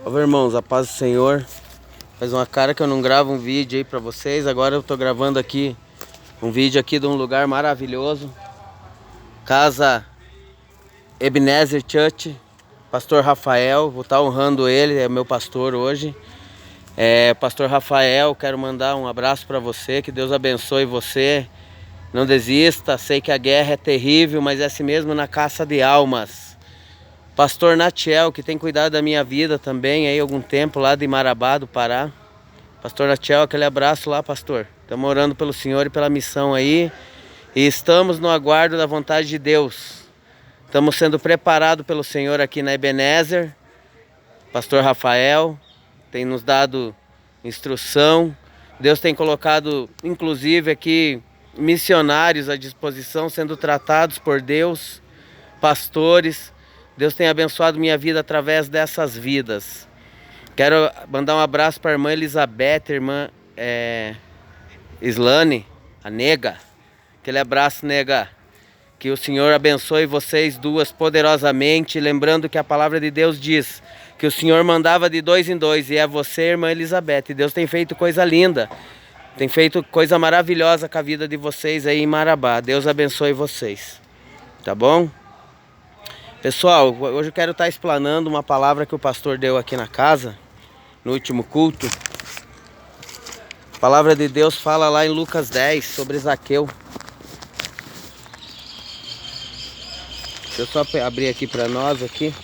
Salve, irmãos, a paz do Senhor. Faz uma cara que eu não gravo um vídeo aí pra vocês. Agora eu tô gravando aqui um vídeo aqui de um lugar maravilhoso. Casa Ebenezer Church. Pastor Rafael, vou estar honrando ele, é meu pastor hoje. Pastor Rafael, quero mandar um abraço pra você, que Deus abençoe você. Não desista, sei que a guerra é terrível, mas é assim mesmo na caça de almas. Pastor Natiel, que tem cuidado da minha vida também, aí algum tempo lá de Marabá, do Pará. Pastor Natiel, aquele abraço lá, pastor. Estamos orando pelo Senhor e pela missão aí. E estamos no aguardo da vontade de Deus. Estamos sendo preparados pelo Senhor aqui na Ebenezer. Pastor Rafael tem nos dado instrução. Deus tem colocado, inclusive, aqui missionários à disposição, sendo tratados por Deus, pastores. Deus tem abençoado minha vida através dessas vidas. Quero mandar um abraço para a irmã Elizabeth, irmã Islane, a nega. Aquele abraço, nega. Que o Senhor abençoe vocês duas poderosamente. Lembrando que a palavra de Deus diz que o Senhor mandava de 2 em 2. E é você, irmã Elizabeth. E Deus tem feito coisa linda. Tem feito coisa maravilhosa com a vida de vocês aí em Marabá. Deus abençoe vocês. Tá bom? Pessoal, hoje eu quero estar explanando uma palavra que o pastor deu aqui na casa, no último culto. A palavra de Deus fala lá em Lucas 10 sobre Zaqueu. Deixa eu só abrir aqui para nós aqui.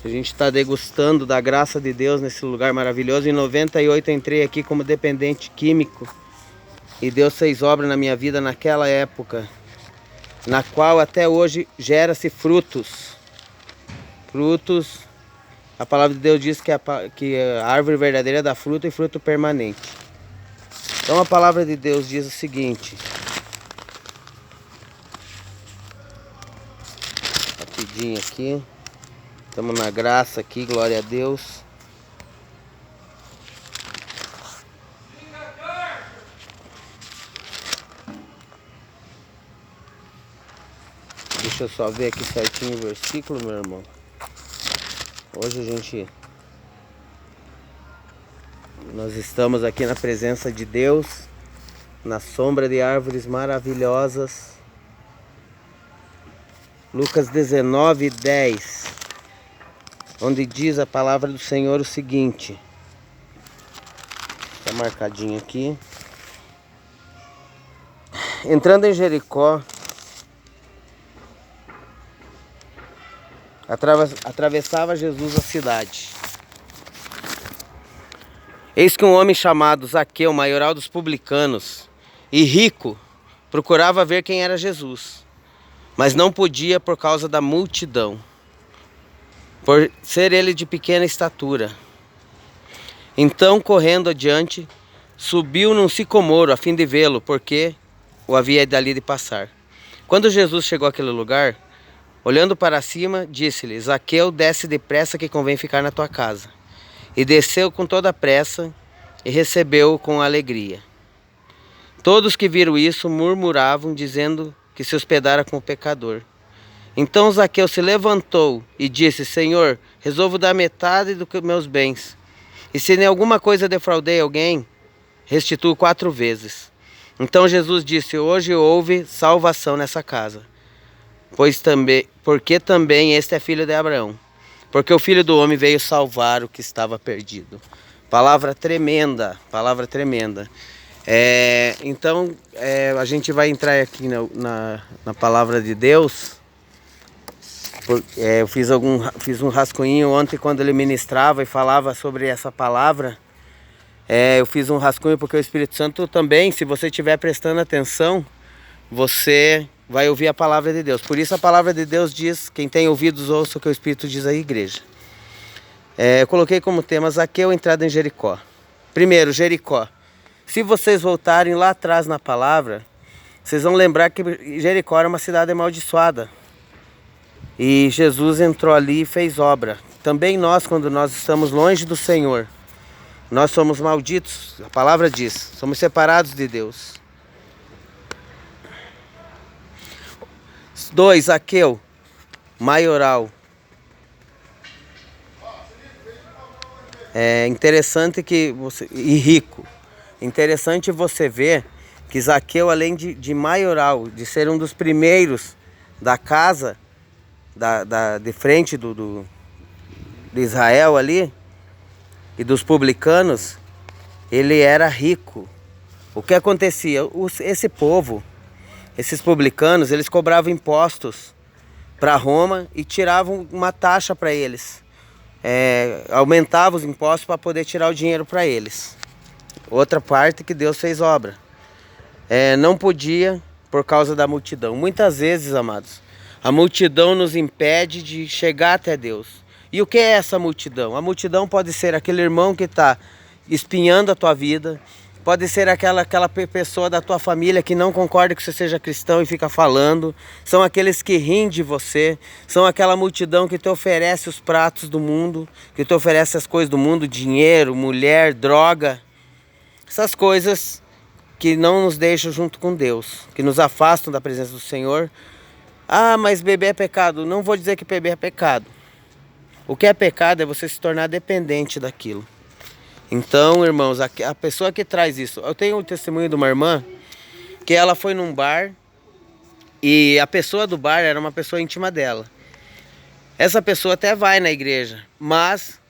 A gente está degustando da graça de Deus nesse lugar maravilhoso. Em 98 eu entrei aqui como dependente químico. E Deus fez obra na minha vida naquela época, na qual até hoje gera-se frutos. Frutos, a palavra de Deus diz que a árvore verdadeira dá fruto e fruto permanente. Então a palavra de Deus diz o seguinte. Rapidinho aqui. Estamos na graça aqui, glória a Deus. Deixa eu só ver aqui certinho o versículo, meu irmão. Hoje nós estamos aqui na presença de Deus, na sombra de árvores maravilhosas. Lucas 19, 10, onde diz a palavra do Senhor o seguinte. Está marcadinho aqui. Entrando em Jericó, atravessava Jesus a cidade. Eis que um homem chamado Zaqueu, maioral dos publicanos e rico, procurava ver quem era Jesus, mas não podia por causa da multidão, por ser ele de pequena estatura. Então, correndo adiante, subiu num sicomoro a fim de vê-lo, porque o havia dali de passar. Quando Jesus chegou àquele lugar, olhando para cima, disse-lhe: Zaqueu, desce depressa que convém ficar na tua casa. E desceu com toda a pressa e recebeu-o com alegria. Todos que viram isso murmuravam, dizendo que se hospedara com o pecador. Então Zaqueu se levantou e disse: Senhor, resolvo dar metade dos meus bens. E se em alguma coisa defraudei alguém, restituo 4 vezes. Então Jesus disse: Hoje houve salvação nessa casa, porque também este é filho de Abraão. Porque o Filho do Homem veio salvar o que estava perdido. Palavra tremenda, palavra tremenda. Então, a gente vai entrar aqui na palavra de Deus. Eu fiz um rascunho ontem quando ele ministrava e falava sobre essa palavra. Eu fiz um rascunho porque o Espírito Santo também, se você estiver prestando atenção, você vai ouvir a palavra de Deus. Por isso a palavra de Deus diz: quem tem ouvidos ouça o que o Espírito diz à igreja. Eu coloquei como tema Zaqueu, entrada em Jericó. Primeiro, Jericó. Se vocês voltarem lá atrás na palavra, vocês vão lembrar que Jericó era uma cidade amaldiçoada. E Jesus entrou ali e fez obra. Também nós, quando nós estamos longe do Senhor, nós somos malditos. A palavra diz, somos separados de Deus. 2, Zaqueu, maioral. É interessante e rico. Interessante você ver que Zaqueu, além de maioral, de ser um dos primeiros da casa, de frente de Israel ali, e dos publicanos, ele era rico. O que acontecia? Esse povo, esses publicanos, eles cobravam impostos para Roma e tiravam uma taxa para eles. Aumentavam os impostos para poder tirar o dinheiro para eles. Outra parte que Deus fez obra. Não podia por causa da multidão. Muitas vezes, amados, a multidão nos impede de chegar até Deus. E o que é essa multidão? A multidão pode ser aquele irmão que está espinhando a tua vida. Pode ser aquela pessoa da tua família que não concorda que você seja cristão e fica falando. São aqueles que riem de você. São aquela multidão que te oferece os pratos do mundo, que te oferece as coisas do mundo, dinheiro, mulher, droga. Essas coisas que não nos deixam junto com Deus, que nos afastam da presença do Senhor. Ah, mas beber é pecado. Não vou dizer que beber é pecado. O que é pecado é você se tornar dependente daquilo. Então, irmãos, a pessoa que traz isso... Eu tenho o testemunho de uma irmã que ela foi num bar e a pessoa do bar era uma pessoa íntima dela. Essa pessoa até vai na igreja, mas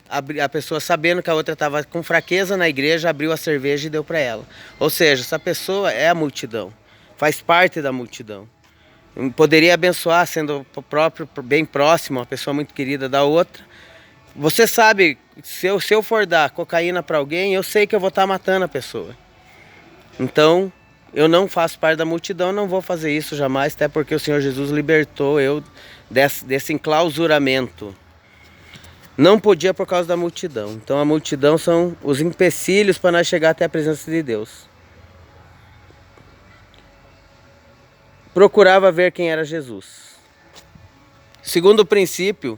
a pessoa, sabendo que a outra estava com fraqueza na igreja, abriu a cerveja e deu para ela. Ou seja, essa pessoa é a multidão, faz parte da multidão. Poderia abençoar, sendo próprio bem próximo, uma pessoa muito querida da outra. Você sabe, se eu for dar cocaína para alguém, eu sei que eu vou estar matando a pessoa. Então, eu não faço parte da multidão, não vou fazer isso jamais, até porque o Senhor Jesus libertou eu desse enclausuramento. Não podia por causa da multidão. Então, a multidão são os empecilhos para nós chegar até a presença de Deus. Procurava ver quem era Jesus. Segundo o princípio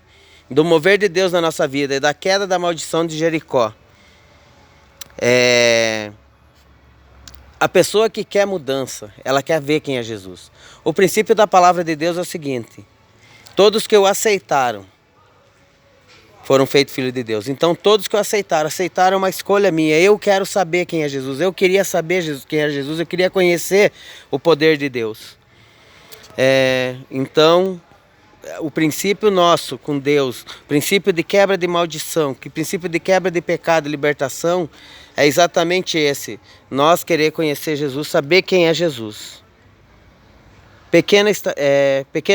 do mover de Deus na nossa vida e da queda da maldição de Jericó, a pessoa que quer mudança, ela quer ver quem é Jesus. O princípio da palavra de Deus é o seguinte: todos que o aceitaram foram feitos filhos de Deus. Então todos que o aceitaram uma escolha minha. Eu quero saber quem é Jesus. Eu queria saber quem era Jesus. Eu queria conhecer o poder de Deus. Então, o princípio nosso com Deus, princípio de quebra de maldição, que princípio de quebra de pecado e libertação, é exatamente esse. Nós querer conhecer Jesus, saber quem é Jesus. Pequena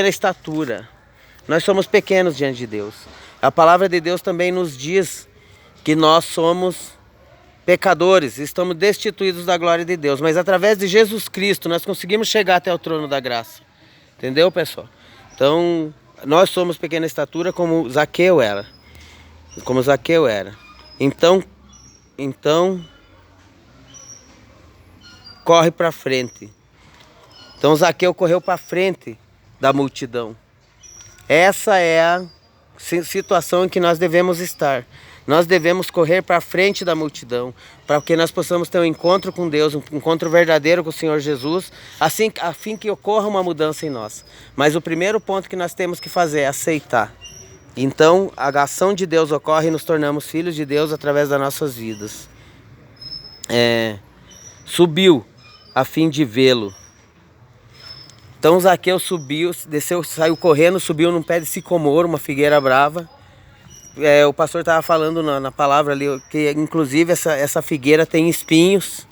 estatura. Nós somos pequenos diante de Deus. A palavra de Deus também nos diz que nós somos pecadores, estamos destituídos da glória de Deus. Mas através de Jesus Cristo nós conseguimos chegar até o trono da graça. Entendeu, pessoal? Então, nós somos pequena estatura como Zaqueu era. Como Zaqueu era. Então corre para frente. Então Zaqueu correu para frente da multidão. Essa é a situação em que nós devemos estar. Nós devemos correr para frente da multidão, para que nós possamos ter um encontro com Deus, um encontro verdadeiro com o Senhor Jesus, a fim que ocorra uma mudança em nós. Mas o primeiro ponto que nós temos que fazer é aceitar. Então, a ação de Deus ocorre e nos tornamos filhos de Deus através das nossas vidas. Subiu a fim de vê-lo. Então Zaqueu subiu, desceu, saiu correndo, subiu num pé de sicomoro, uma figueira brava. O pastor estava falando na palavra ali que inclusive essa figueira tem espinhos.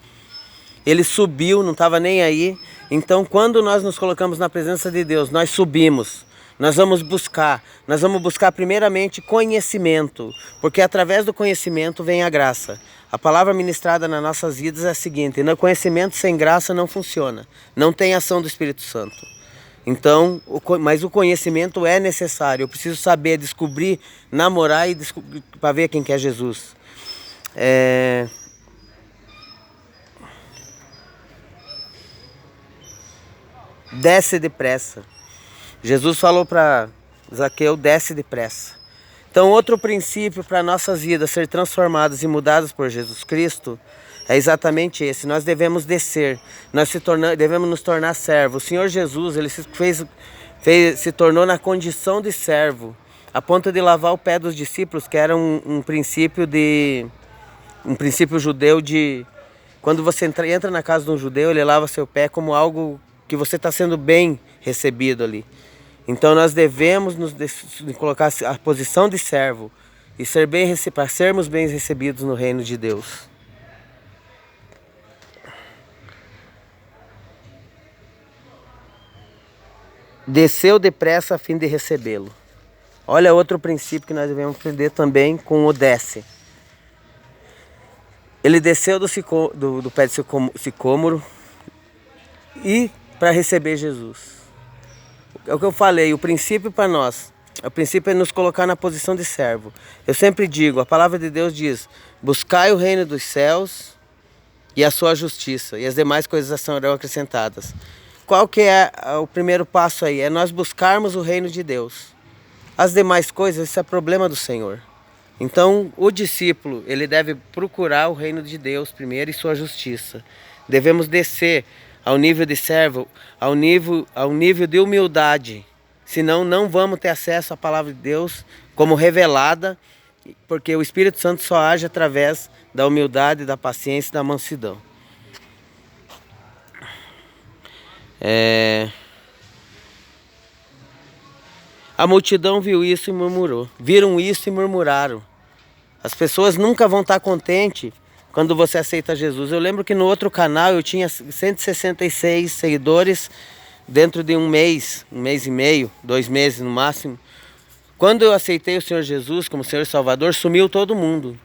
Ele subiu, não estava nem aí. Então quando nós nos colocamos na presença de Deus, nós subimos. Nós vamos buscar primeiramente conhecimento, porque através do conhecimento vem a graça. A palavra ministrada nas nossas vidas é a seguinte: no conhecimento sem graça não funciona, não tem ação do Espírito Santo. Então, mas o conhecimento é necessário. Eu preciso saber, descobrir, namorar e para ver quem que é Jesus. Desce depressa. Jesus falou para Zaqueu: desce depressa. Então, outro princípio para nossas vidas ser transformadas e mudadas por Jesus Cristo é exatamente esse. Nós devemos descer, devemos nos tornar servos. O Senhor Jesus, ele se tornou na condição de servo. a ponto de lavar o pé dos discípulos, que era um princípio judeu de... Quando você entra na casa de um judeu, ele lava seu pé como algo que você está sendo bem recebido ali. Então nós devemos nos colocar a posição de servo e para sermos bem recebidos no reino de Deus. Desceu depressa a fim de recebê-lo. Olha outro princípio que nós devemos aprender também com o desce. Ele desceu do pé de sicômoro e para receber Jesus. É o que eu falei, o princípio para nós, o princípio é nos colocar na posição de servo. Eu sempre digo, a palavra de Deus diz, buscai o reino dos céus e a sua justiça, e as demais coisas serão acrescentadas. Qual que é o primeiro passo aí? É nós buscarmos o reino de Deus. As demais coisas, isso é problema do Senhor. Então, o discípulo, ele deve procurar o reino de Deus primeiro e sua justiça. Devemos descer ao nível de servo, ao nível de humildade. Senão, não vamos ter acesso à palavra de Deus como revelada, porque o Espírito Santo só age através da humildade, da paciência e da mansidão. A multidão viu isso e murmurou. Viram isso e murmuraram. As pessoas nunca vão estar contentes quando você aceita Jesus. Eu lembro que no outro canal eu tinha 166 seguidores dentro de um mês e meio, 2 meses no máximo. Quando eu aceitei o Senhor Jesus como Senhor e Salvador, sumiu todo mundo.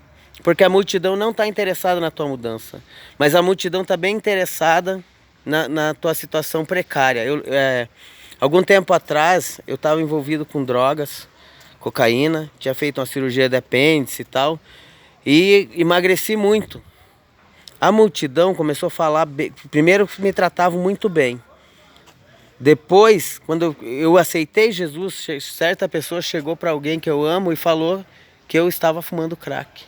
Porque a multidão não está interessada na tua mudança. Mas a multidão está bem interessada na tua situação precária. Algum tempo atrás eu estava envolvido com drogas, cocaína, tinha feito uma cirurgia de apêndice e tal, e emagreci muito. A multidão começou a falar bem, primeiro me tratavam muito bem. Depois, quando eu aceitei Jesus, certa pessoa chegou para alguém que eu amo e falou que eu estava fumando crack.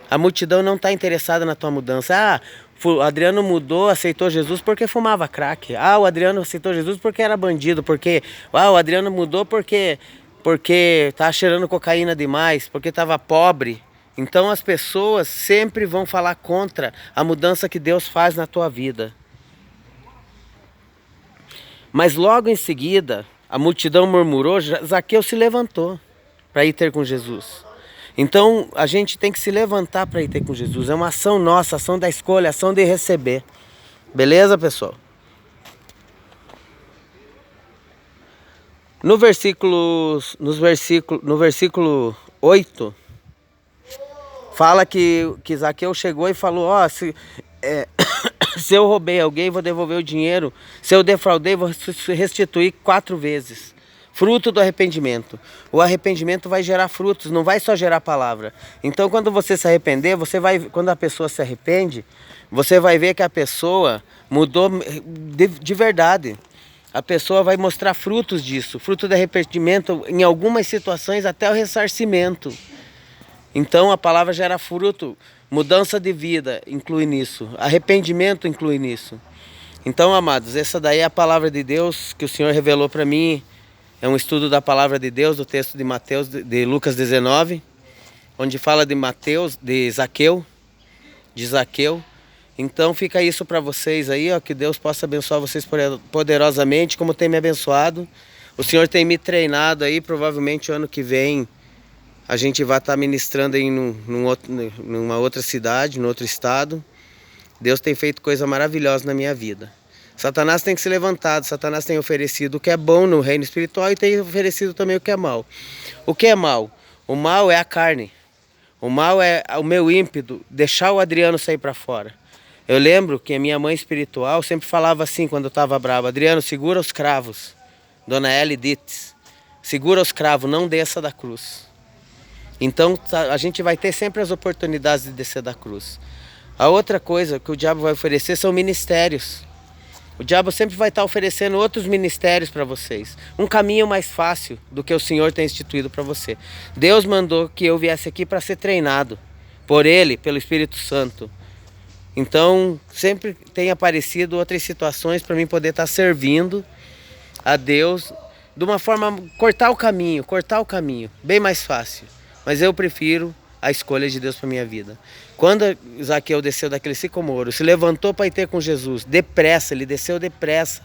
A multidão não está interessada na tua mudança. O Adriano mudou, aceitou Jesus porque fumava crack. O Adriano aceitou Jesus porque era bandido. O Adriano mudou porque tá cheirando cocaína demais, porque estava pobre. Então as pessoas sempre vão falar contra a mudança que Deus faz na tua vida. Mas logo em seguida, a multidão murmurou, Zaqueu se levantou para ir ter com Jesus. Então a gente tem que se levantar para ir ter com Jesus. É uma ação nossa, ação da escolha, ação de receber. Beleza, pessoal? No versículo 8, fala que Zaqueu chegou e falou, se eu roubei alguém, vou devolver o dinheiro. Se eu defraudei, vou restituir 4 vezes. Fruto do arrependimento. O arrependimento vai gerar frutos, não vai só gerar palavra. Então quando você se arrepender, quando a pessoa se arrepende, você vai ver que a pessoa mudou de verdade. A pessoa vai mostrar frutos disso, fruto do arrependimento, em algumas situações até o ressarcimento. Então a palavra gera fruto, mudança de vida inclui nisso, arrependimento inclui nisso. Então, amados, essa daí é a palavra de Deus que o Senhor revelou para mim. É um estudo da palavra de Deus, do texto de Mateus, de Lucas 19, onde fala de Zaqueu. Então fica isso para vocês aí, que Deus possa abençoar vocês poderosamente, como tem me abençoado. O Senhor tem me treinado aí, provavelmente o ano que vem a gente vai estar ministrando aí numa outra cidade, num outro estado. Deus tem feito coisa maravilhosa na minha vida. Satanás tem que ser levantado, Satanás tem oferecido o que é bom no reino espiritual e tem oferecido também o que é mal. O que é mal? O mal é a carne. O mal é o meu ímpeto, deixar o Adriano sair para fora. Eu lembro que a minha mãe espiritual sempre falava assim quando eu estava bravo, Adriano, segura os cravos. Dona Eli Dittes, segura os cravos, não desça da cruz. Então a gente vai ter sempre as oportunidades de descer da cruz. A outra coisa que o diabo vai oferecer são ministérios. O diabo sempre vai estar oferecendo outros ministérios para vocês. Um caminho mais fácil do que o Senhor tem instituído para você. Deus mandou que eu viesse aqui para ser treinado por Ele, pelo Espírito Santo. Então, sempre tem aparecido outras situações para mim poder estar servindo a Deus de uma forma, cortar o caminho, bem mais fácil. Mas eu prefiro a escolha de Deus para minha vida. Quando Zaqueu desceu daquele sicomoro, se levantou para ir ter com Jesus, depressa, ele desceu depressa,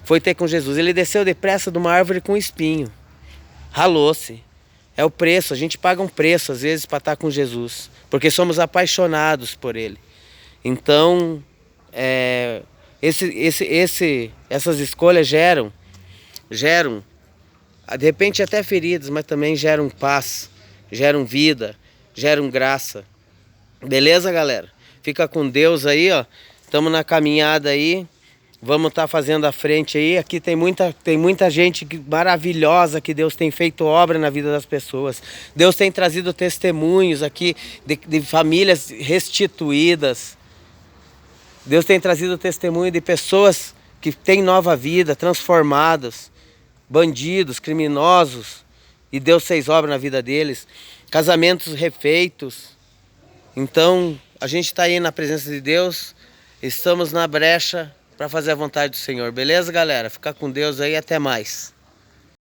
foi ter com Jesus. Ele desceu depressa de uma árvore com espinho, ralou-se. É o preço, a gente paga um preço às vezes para estar com Jesus, porque somos apaixonados por Ele. Então, essas escolhas geram, de repente até feridas, mas também geram paz, geram vida, geram graça. Beleza, galera? Fica com Deus aí, ó. Estamos na caminhada aí. Vamos estar fazendo a frente aí. Aqui tem muita gente maravilhosa que Deus tem feito obra na vida das pessoas. Deus tem trazido testemunhos aqui de famílias restituídas. Deus tem trazido testemunho de pessoas que têm nova vida, transformadas. Bandidos, criminosos. E Deus fez obra na vida deles. Casamentos refeitos. Então, a gente está aí na presença de Deus. Estamos na brecha para fazer a vontade do Senhor. Beleza, galera? Fica com Deus aí. Até mais.